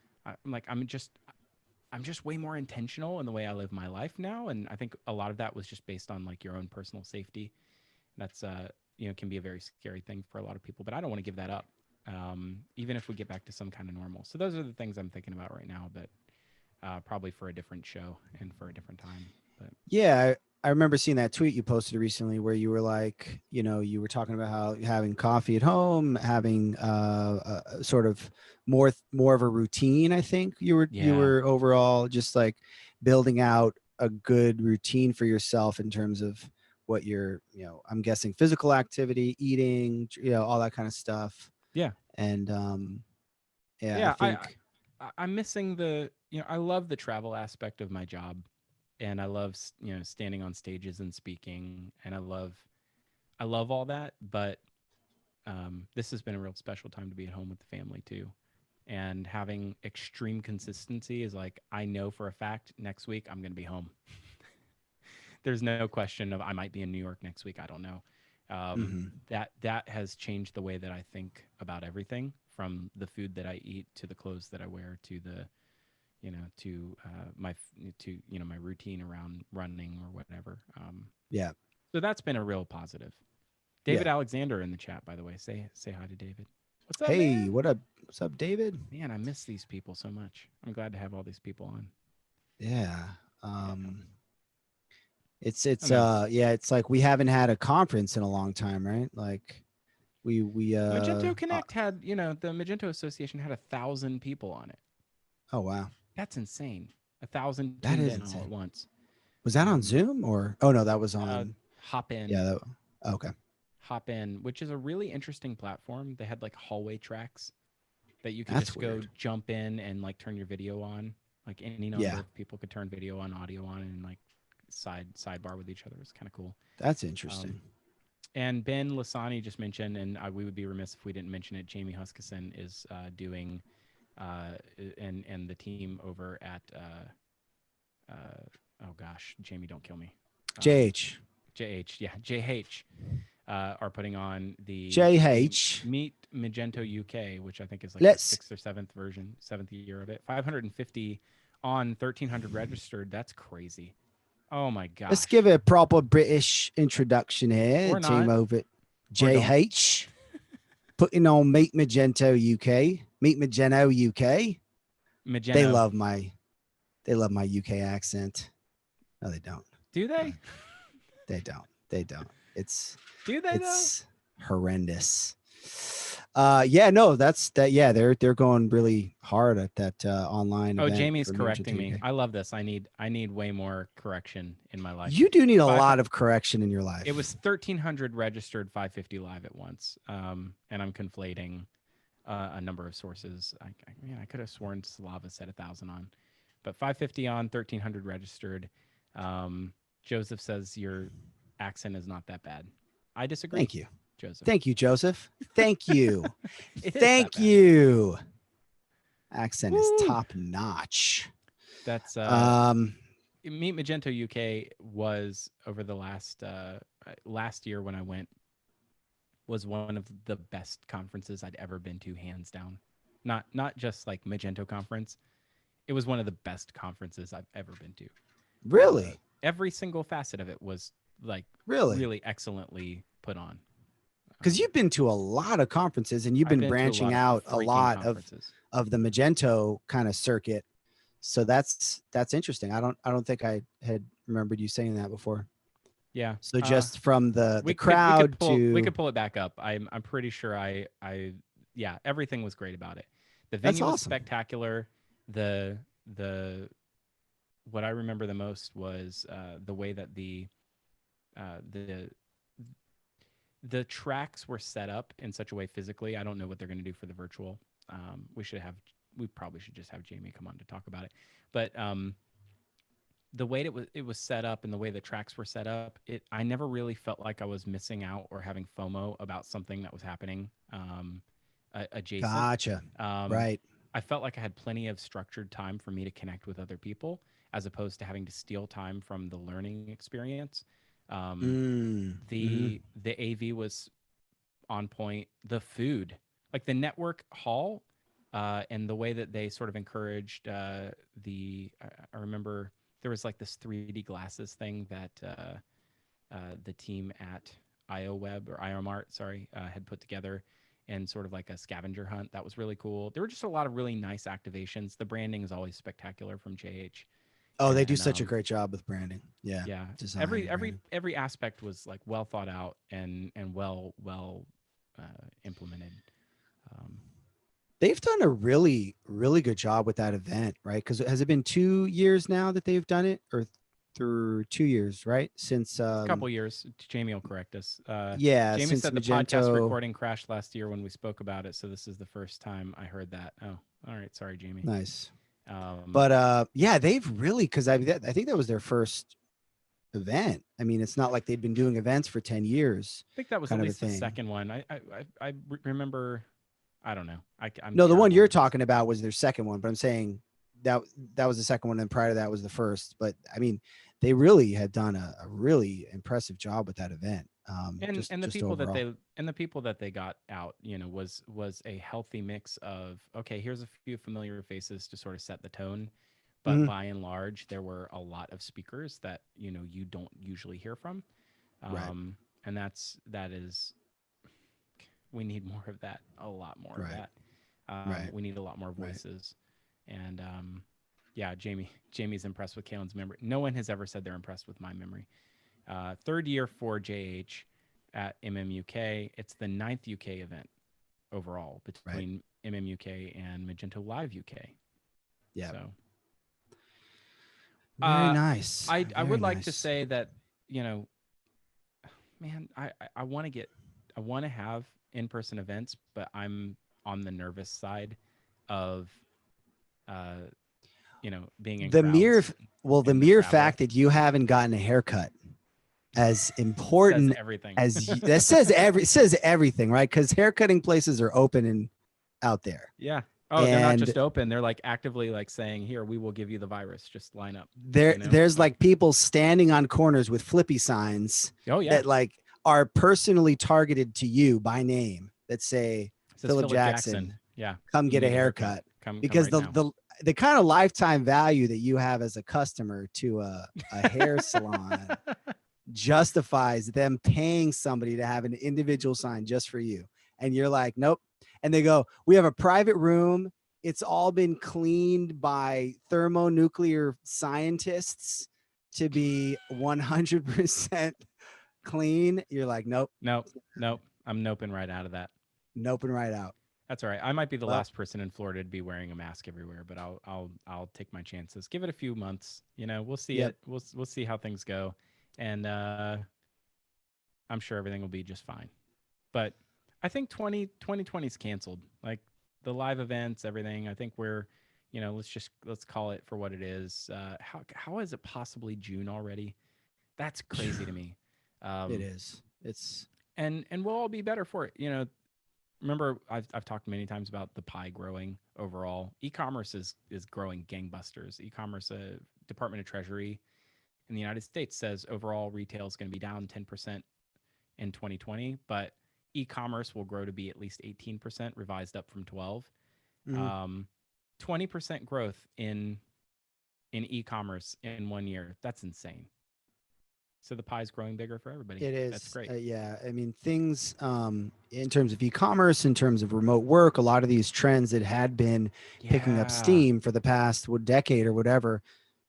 I'm just way more intentional in the way I live my life now. And I think a lot of that was just based on like your own personal safety. That's can be a very scary thing for a lot of people, but I don't want to give that up. Even if we get back to some kind of normal. So those are the things I'm thinking about right now, but probably for a different show and for a different time. But Yeah, I remember seeing that tweet you posted recently where you were like, you were talking about how having coffee at home, having a sort of more of a routine. I think you yeah, were overall just like building out a good routine for yourself in terms of what you're, I'm guessing physical activity, eating, all that kind of stuff. yeah, And yeah, I yeah. think I'm missing I love the travel aspect of my job, and I love standing on stages and speaking, and I love all that. But this has been a real special time to be at home with the family too. And having extreme consistency is like, I know for a fact next week I'm going to be home. There's no question of I might be in New York next week. I don't know. mhm. That has changed the way that I think about everything, from the food that I eat to the clothes that I wear to the my routine around running or whatever. Yeah, So that's been a real positive. David yeah. Alexander in the chat, by the way. Say hi to David. What's up, Hey, man? what up? What's up, David? Man, I miss these people so much. I'm glad to have all these people on. Yeah. Yeah. It's I mean, yeah, it's like we haven't had a conference in a long time, right? Like we Magento Connect had, the Magento Association had 1,000 people on it. oh wow. That's insane. 1,000 That tuned is in all at insane. once. Was that on Um, Zoom or oh no, that was on Hop yeah, in, okay. Hop in, which is a really interesting platform. They had like hallway tracks that you could That's just go weird. jump in and like turn your video on. Like any number Yeah, of people could turn video on, audio on, and like sidebar with each other. It's kind of cool. that's Um, interesting. and Ben Lasani just mentioned, and we would be remiss if we didn't mention it. Jamie Huskisson is doing, and the team over at, oh gosh, Jamie, don't kill me. JH. JH, yeah, JH, are putting on the JH. Meet Magento UK, which I think is like the Let's sixth or seventh year of it. 550 on 1,300 registered. That's crazy. Oh my let's gosh. give it a proper British introduction here. Or Team not, over at or don't. JH putting on Meet Magento UK. Meet Magento UK. They Magento. love my UK accent. No, they don't. Do they? They don't. They don't. Do they though? It's horrendous. Yeah, no, that's that. Yeah, they're going really hard at that online Oh, event Jamie's for Major correcting me. 2K. I love this. I need way more correction in my life. You do need a Five, lot of correction in your life. it was 1,300 registered, 550 live at once. And I'm conflating a number of sources. I could have sworn Slava said 1,000 on, but 550 on, 1,300 registered. Joseph says your accent is not that bad. I disagree, Thank you. Joseph. Thank you, Joseph. Thank you. It is that Thank bad. you. Accent Woo! is top notch. That's Um, Meet Magento UK was over the last year when I went, was one of the best conferences I'd ever been to, hands down. Not just like Magento conference. It was one of the best conferences I've ever been to. really, Every single facet of it was like really, really excellently put on. because you've been to a lot of conferences and you've I've been been to a branching lot of out a freaking lot conferences. of the Magento kind of circuit. So that's interesting. I don't think I had remembered you saying that before. Yeah. So just from the we crowd we to could pull it back up. I'm pretty sure I yeah, everything was great about it. The that's venue was awesome. spectacular. The what I remember the most was the way that uh, the the tracks were set up in such a way physically. I don't know what they're going to do for the virtual. We probably should just have Jamie come on to talk about it. But the way it was set up and the way the tracks were set up, I never really felt like I was missing out or having FOMO about something that was happening adjacent. Gotcha. Um, Right. I felt like I had plenty of structured time for me to connect with other people, as opposed to having to steal time from the learning experience. Um, Mm-hmm. the AV was on point. The food, like the network hall, and the way that they sort of encouraged I remember there was like this 3D glasses thing that the team at IOWeb or IOMart, sorry, had put together, and sort of like a scavenger hunt. That was really cool. There were just a lot of really nice activations. The branding is always spectacular from JH, Oh, they do and such a great job with branding. Yeah. yeah, Design every and every branding. every aspect was like well thought out and well implemented. Um, They've done a really, really good job with that event, right? Because has it been 2 years now that they've done it, or through 2 years, right? Since couple years. Jamie will correct us. yeah, Jamie since said the podcast Magento. recording crashed last year when we spoke about it, so this is the first time I heard that. Oh, all right. Sorry, Jamie. Nice. Um, But yeah, they've really, because I think that was their first event. I mean, it's not like they'd been doing events for 10 years, I think that was at kind of a least the thing. second one. I remember. I don't know. I'm No, the one terrible you're with this. talking about was their second one, but I'm saying that that was the second one, and prior to that was the first. But I mean, they really had done a really impressive job with that event. And Just overall. the people that they got out, was a healthy mix of, okay, here's a few familiar faces to sort of set the tone, but Mhm. by and large there were a lot of speakers that you don't usually hear from. Right, And that is, we need more of that, a lot more of right, that. right, We need a lot more right. voices. And yeah, Jamie's impressed with Kalen's memory. No one has ever said they're impressed with my memory. Third year for JH at MMUK. It's the ninth UK event overall Right. between MMUK and Magento Live UK. Yeah. So Very uh, nice. I Very would like to nice. say that, you know, man, I want to I want to have in-person events, but I'm on the nervous side of, uh, being in The mere crowds the and the mere travel. fact that you haven't gotten a haircut, as Says important everything. as that says everything, right? Because haircutting places are open and out there, Yeah. Oh, they're not and just open. They're like actively like saying, "Here, we will give you the virus. Just line up." there's Like, like people standing on corners with flippy signs oh yeah, that like are personally targeted to you by name that say it says Philip Philip Jackson. Jackson, Yeah, come you get a need a haircut. haircut, Come because right now. the kind of lifetime value that you have as a customer to a hair salon justifies them paying somebody to have an individual sign just for you. And you're like, nope. And they go, we have a private room. It's all been cleaned by thermonuclear scientists to be 100% clean. You're like, nope, Nope, nope. I'm noping right out of that. nope, and right out. That's all right. I might be the Well, last person in Florida to be wearing a mask everywhere, but I'll take my chances. Give it a few months. We'll see yep. it. We'll see how things go, and I'm sure everything will be just fine. But I think 2020 is canceled. Like the live events, everything. I think we're, let's call it for what it is. How is it possibly June already? That's crazy to me. It Um, is. It's and we'll all be better for it. remember I've talked many times about the pie growing overall. E-commerce is growing gangbusters. E-commerce, Department of Treasury in the United States says overall retail is going to be down 10% in 2020, but e-commerce will grow to be at least 18%, revised up from 12. Mhm. 20% growth in e-commerce in 1 year. That's insane. So the pie's growing bigger for everybody. It That's is. great. Yeah. I mean, things in terms of e-commerce, in terms of remote work, a lot of these trends that had been picking up Yeah. steam for the past decade or whatever.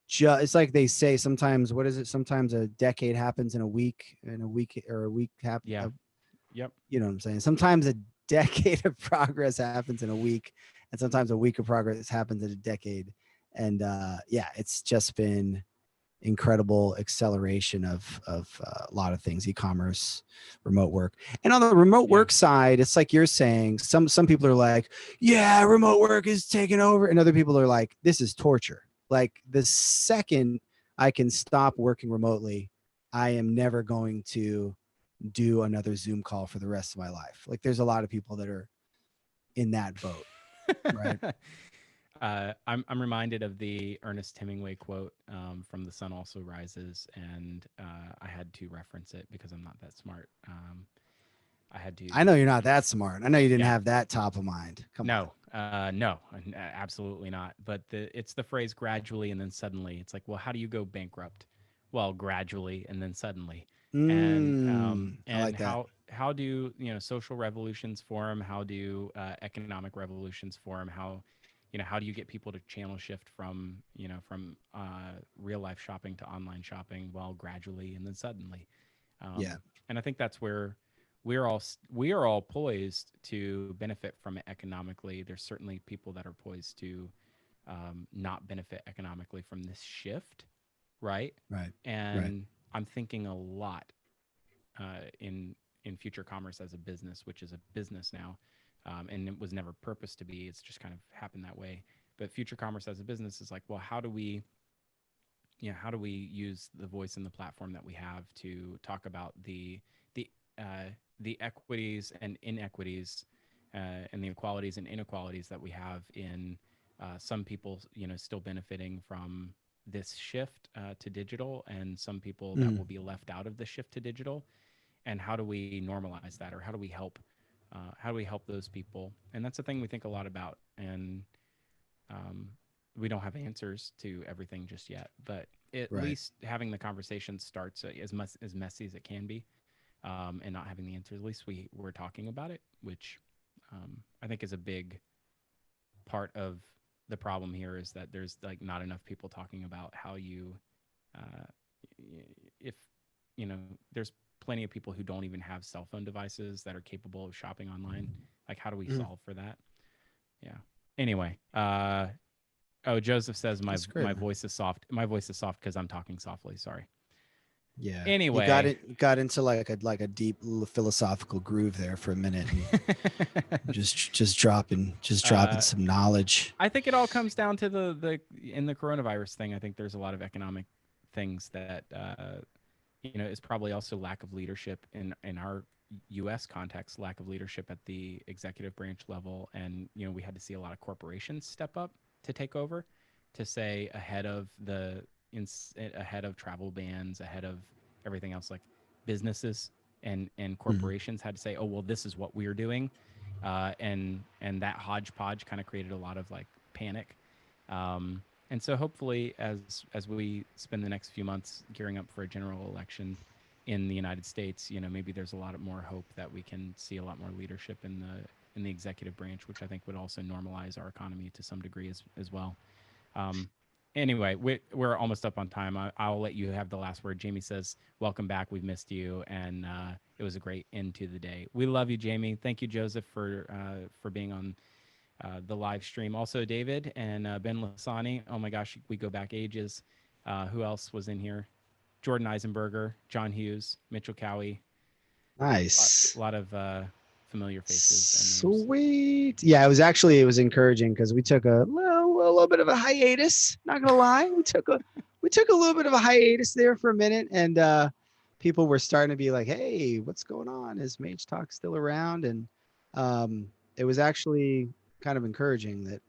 It's like they say sometimes, what is it? Sometimes a decade happens in a week, or a week Yeah. Yep. you know what I'm saying? Sometimes a decade of progress happens in a week, and sometimes a week of progress happens in a decade. And yeah, it's just been incredible acceleration of a lot of things, e-commerce, remote work. And on the remote Yeah. work side, it's like you're saying, some people are like, yeah, remote work is taking over, and other people are like, this is torture. Like the second I can stop working remotely, I am never going to do another Zoom call for the rest of my life. Like there's a lot of people that are in that boat, right? I'm reminded of the Ernest Hemingway quote from "The Sun Also Rises," and I had to reference it because I'm not that smart. I had to, I know you're not that smart. I know you didn't yeah, have that top of mind. Come on. no, absolutely not. But it's the phrase "gradually" and then "suddenly." It's like, well, how do you go bankrupt? Well, gradually and then suddenly. I And like that. how do social revolutions form? How do economic revolutions form? How do you get people to channel shift from real life shopping to online shopping? Well, gradually and then suddenly. Yeah. And I think that's where we are all poised to benefit from it economically. There's certainly people that are poised to not benefit economically from this shift, right? Right. Right. And I'm thinking a lot in future commerce as a business, which is a business now, and it was never purposed to be. It's just kind of happened that way. But future commerce as a business is like, well, how do we use the voice and the platform that we have to talk about the the equities and inequities and the equalities and inequalities that we have in some people, still benefiting from this shift to digital, and some people that Mhm. will be left out of the shift to digital. And how do we normalize that, or how do we help those people? And that's the thing we think a lot about. And um, we don't have answers to everything just yet, but at Right. least having the conversation starts as messy as it can be, and not having the answers. At least we're talking about it, which I think is a big part of the problem here, is that there's like not enough people talking about how uh, if there's plenty of people who don't even have cell phone devices that are capable of shopping online. Like, how do we Mhm. solve for that? Yeah. Anyway, oh, Joseph says my That's great, my man. voice is soft. My voice is soft because I'm talking softly. Sorry. Yeah. You Anyway, got into like a deep philosophical groove there for a minute, and just dropping uh, some knowledge. I think it all comes down to the in the coronavirus thing. I think there's a lot of economic things that is probably also lack of leadership in our U.S. context, lack of leadership at the executive branch level, and we had to see a lot of corporations step up to take over, to say ahead of travel bans, ahead of everything else, like businesses and Mhm. corporations had to say, oh well, this is what we're doing, and that hodgepodge kind of created a lot of like panic. And so hopefully, as we spend the next few months gearing up for a general election in the United States, maybe there's a lot of more hope that we can see a lot more leadership in the executive branch, which I think would also normalize our economy to some degree as well. Um, anyway, we're almost up on time. I'll let you have the last word. Jamie says, "Welcome back. We've missed you, and it was a great end to the day. We love you, Jamie. Thank you, Joseph, for being on the live stream. Also, David and Ben Lasani. Oh my gosh, we go back ages. Who else was in here? Jordan Eisenberger, John Hughes, Mitchell Cowie. Nice. A lot of familiar faces and names. Sweet. Yeah, it was encouraging because we took a little bit of a hiatus. Not gonna lie, we took a little bit of a hiatus there for a minute, and people were starting to be like, "Hey, what's going on? Is Mage Talk still around?" And It was actually kind of encouraging that,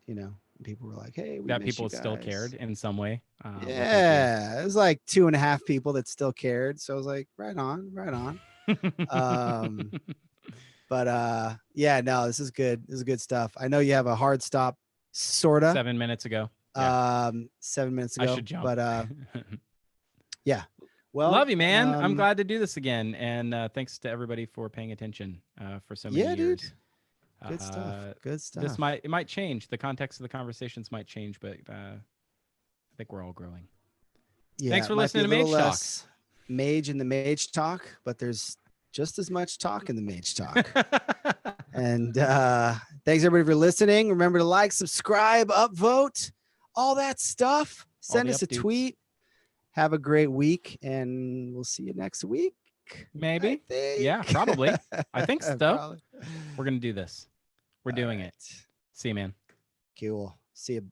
people were like, "Hey, we That miss you people still guys." cared in some way. Well, thank you. Yeah, it was like 2.5 people that still cared. So I was like, right on, right on. Um, but yeah, no, this is good. This is good stuff. I know you have a hard stop, sorta. 7 minutes ago. Yeah, 7 minutes I ago. should jump. But yeah. Well, Love you, man. I'm glad to do this again, and thanks to everybody for paying attention for so many Yeah, dude. years. Good stuff. Good stuff. It might change. The context of the conversations might change, but I think we're all growing. Yeah, Thanks for it might listening be to a Mage little Talk. less Mage in the Mage Talk, but there's just as much talk in the Mage Talk. And thanks everybody for listening. Remember to like, subscribe, upvote, all that stuff. Send the us a updates. tweet. Have a great week, and we'll see you next week. Maybe. I think. Yeah, probably. I think so. Probably. We're gonna do this. We're doing it. See you, man. Cool. See you.